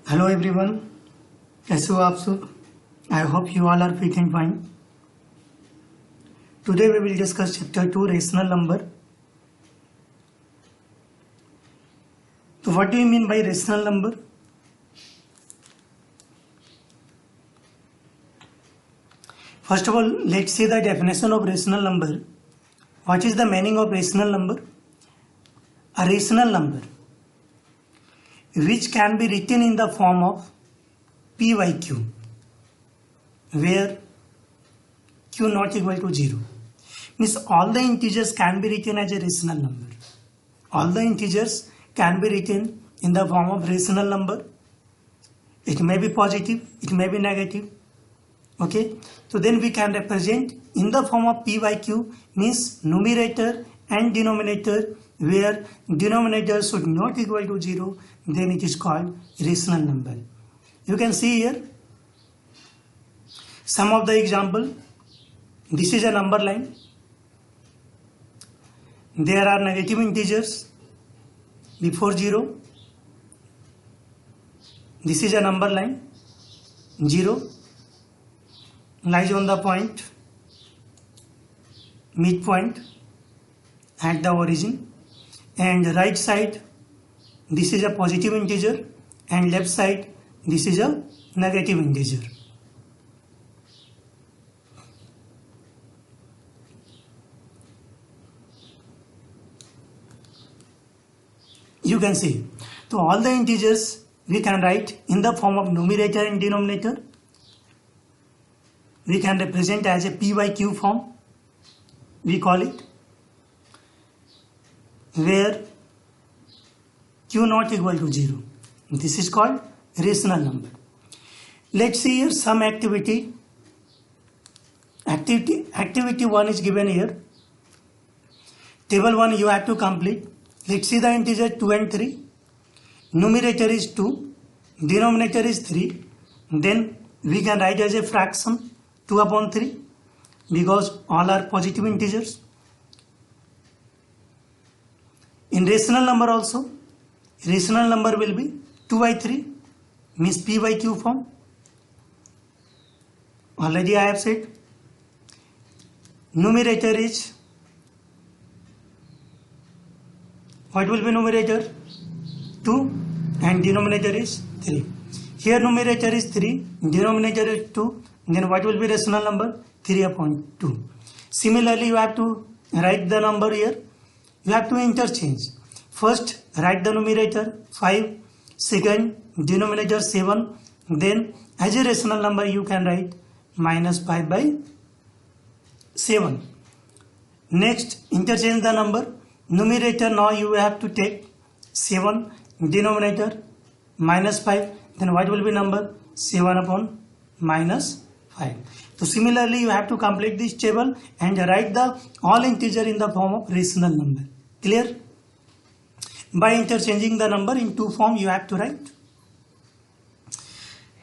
Hello everyone, कैसे हो आप सब? I hope you all are fit and fine. Today we will discuss chapter 2 rational number. तो what do you mean by rational number? First of all, let's see the definition of rational number. What is the meaning of rational number? A rational number which can be written in the form of p by q, where q not equal to 0. Means all the integers can be written as a rational number. All the integers can be written in the form of rational number. It may be positive, it may be negative. Okay, so then we can represent in the form of p by q, means numerator and denominator, where denominator should not equal to 0, then it is called rational number. You can see here some of the example. This is a number line. There are negative integers before 0. This is a number line. 0 lies on the point, midpoint at the origin, and right side this is a positive integer and left side this is a negative integer. You can see, so all the integers we can write in the form of numerator and denominator. We can represent as a p by q form, we call it, where q not equal to 0. This is called rational number. Let's see here some activity. Activity 1 is given here. Table 1 you have to complete. Let's see the integer 2 and 3. Numerator is 2, denominator is 3. Then we can write as a fraction 2 upon 3, because all are positive integers. In rational number also, rational number will be 2 by 3, means p by q form. Already I have said. Numerator is, what will be numerator? 2, and denominator is 3. Here numerator is 3, denominator is 2. Then what will be rational number? 3 upon 2. Similarly, you have to write the number here. You have to interchange. First, write the numerator 5. Second, denominator 7. Then, as a rational number, you can write minus 5 by 7. Next, interchange the number. Numerator now you have to take 7. Denominator minus 5. Then what will be number? 7 upon minus 5. So similarly you have to complete this table and write the all integer in the form of rational number. Clear? By interchanging the number in two form you have to write.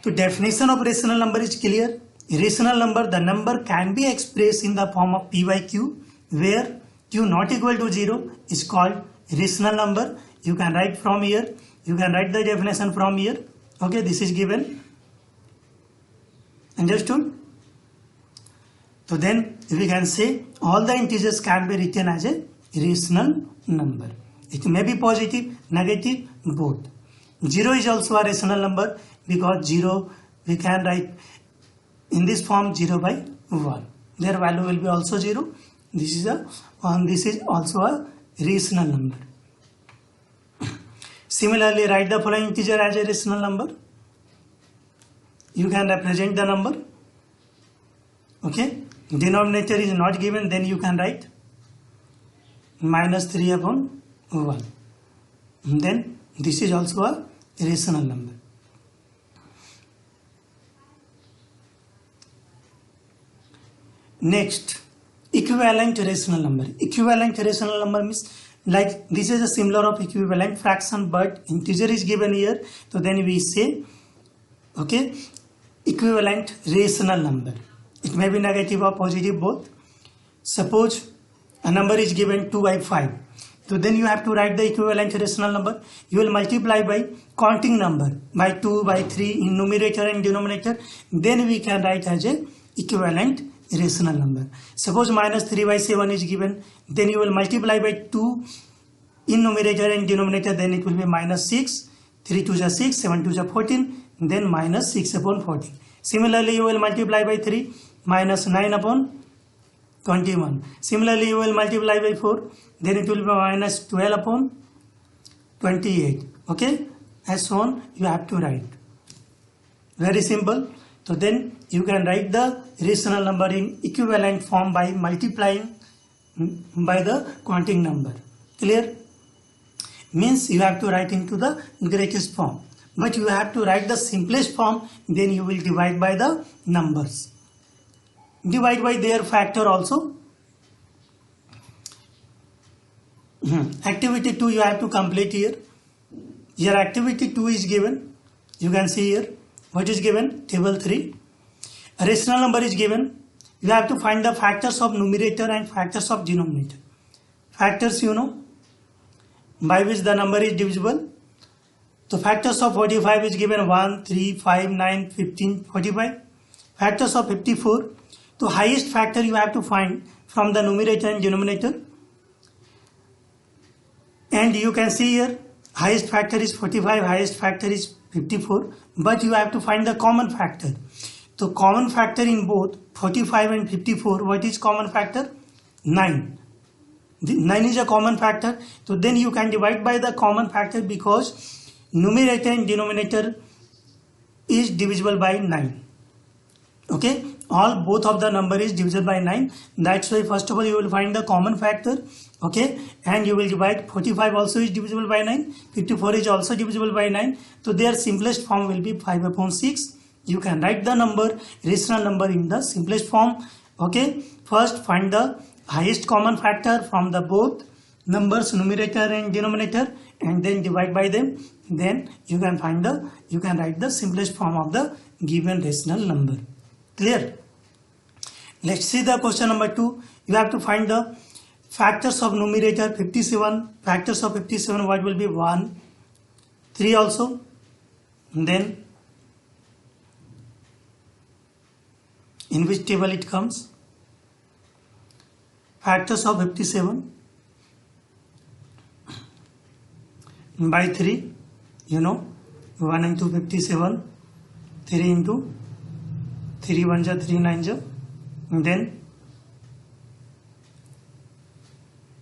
So definition of rational number is clear. Rational number, the number can be expressed in the form of p by q, where q not equal to 0 is called rational number. You can write from here. You can write the definition from here. Okay, this is given. Understood? So then we can say all the integers can be written as a rational number. It may be positive, negative, both. 0 is also a rational number, because 0 we can write in this form 0 by 1. Their value will be also 0. This is a 1. This is also a rational number. Similarly, write the following integer as a rational number. You can represent the number. Okay, denominator is not given, then you can write minus 3 upon 1. Then this is also a rational number. Next, equivalent rational number. Equivalent rational number means, like this is a similar of equivalent fraction, but integer is given here. So then we say, okay, equivalent rational number. It may be negative or positive both. Suppose a number is given 2 by 5. So then you have to write the equivalent rational number. You will multiply by counting number by 2, by 3 in numerator and denominator. Then we can write as a equivalent rational number. Suppose minus 3 by 7 is given. Then you will multiply by 2 in numerator and denominator. Then it will be minus 6. 3 2 is 6, 7 2 is 14. Then minus 6 upon 14. Similarly, you will multiply by 3. Minus 9 upon 21. Similarly, you will multiply by 4. Then it will be minus 12 upon 28. Okay, as so on you have to write. Very simple. So then you can write the rational number in equivalent form by multiplying by the counting number. Clear? Means you have to write into the greatest form, but you have to write the simplest form. Then you will divide by the numbers. Divide by their factor also. Activity 2 you have to complete here. Here activity 2 is given. You can see here what is given. Table 3. A rational number is given. You have to find the factors of numerator and factors of denominator. Factors you know, by which the number is divisible. So factors of 45 is given 1, 3, 5, 9, 15, 45. Factors of 54. So highest factor you have to find from the numerator and denominator. And you can see here highest factor is 45, highest factor is 54, but you have to find the common factor. So common factor in both 45 and 54, what is common factor? 9. 9 is a common factor. So then you can divide by the common factor because numerator and denominator is divisible by 9. Okay, both of the number is divisible by 9. That's why first of all you will find the common factor. Okay, and you will divide. 45 also is divisible by 9. 54 is also divisible by 9. So their simplest form will be 5 upon 6. You can write the number, rational number in the simplest form. Okay, first find the highest common factor from the both numbers, numerator and denominator, and then divide by them. Then you can write the simplest form of the given rational number. Clear? Let's see the question number 2. You have to find the factors of numerator 57. Factors of 57, what will be? 1, 3 also. And then in which table it comes? Factors of 57 by 3. You know, 1 into 57. 3 into 3 1 ja 3 9 ja, and then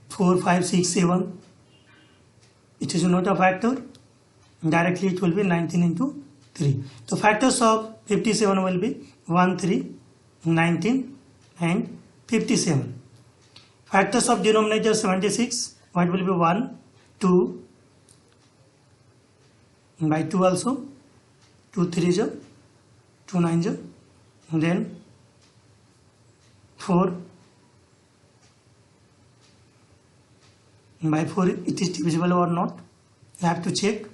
4 5 6 7. It is not a factor. Directly it will be 19 into 3. So factors of 57 will be 1 3 19 and 57. Factors of denominator 76, what will be? 1 2 by 2 also. 2 3 ja 2 9 ja. Then 4 by 4, it is divisible or not, you have to check.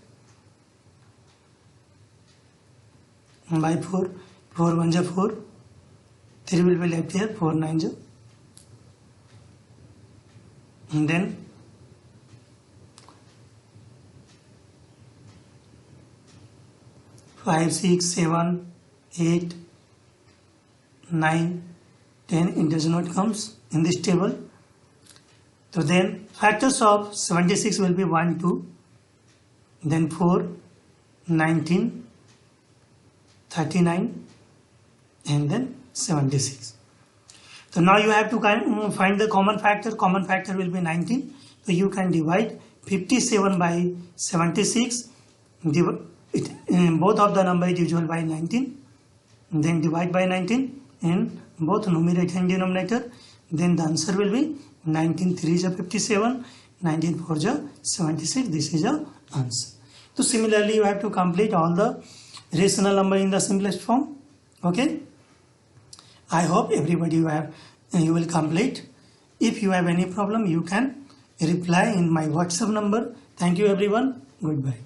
By 4, 4 1 ja 4, 3 will be left here, 4 9 ja, and then 5 6 7 8 9 10, it does not comes in this table. So then factors of 76 will be 1 2, then 4 19 39 and then 76. So now you have to find the common factor. Common factor will be 19. So you can divide 57 by 76. Both of the number is divisible by 19. Then divide by 19 in both numerator and denominator. Then the answer will be 19 3 is 57, 19 4 is 76. This is the answer. So similarly you have to complete all the rational number in the simplest form. Okay, I hope everybody you will complete. If you have any problem, you can reply in my WhatsApp number. Thank you everyone. Goodbye.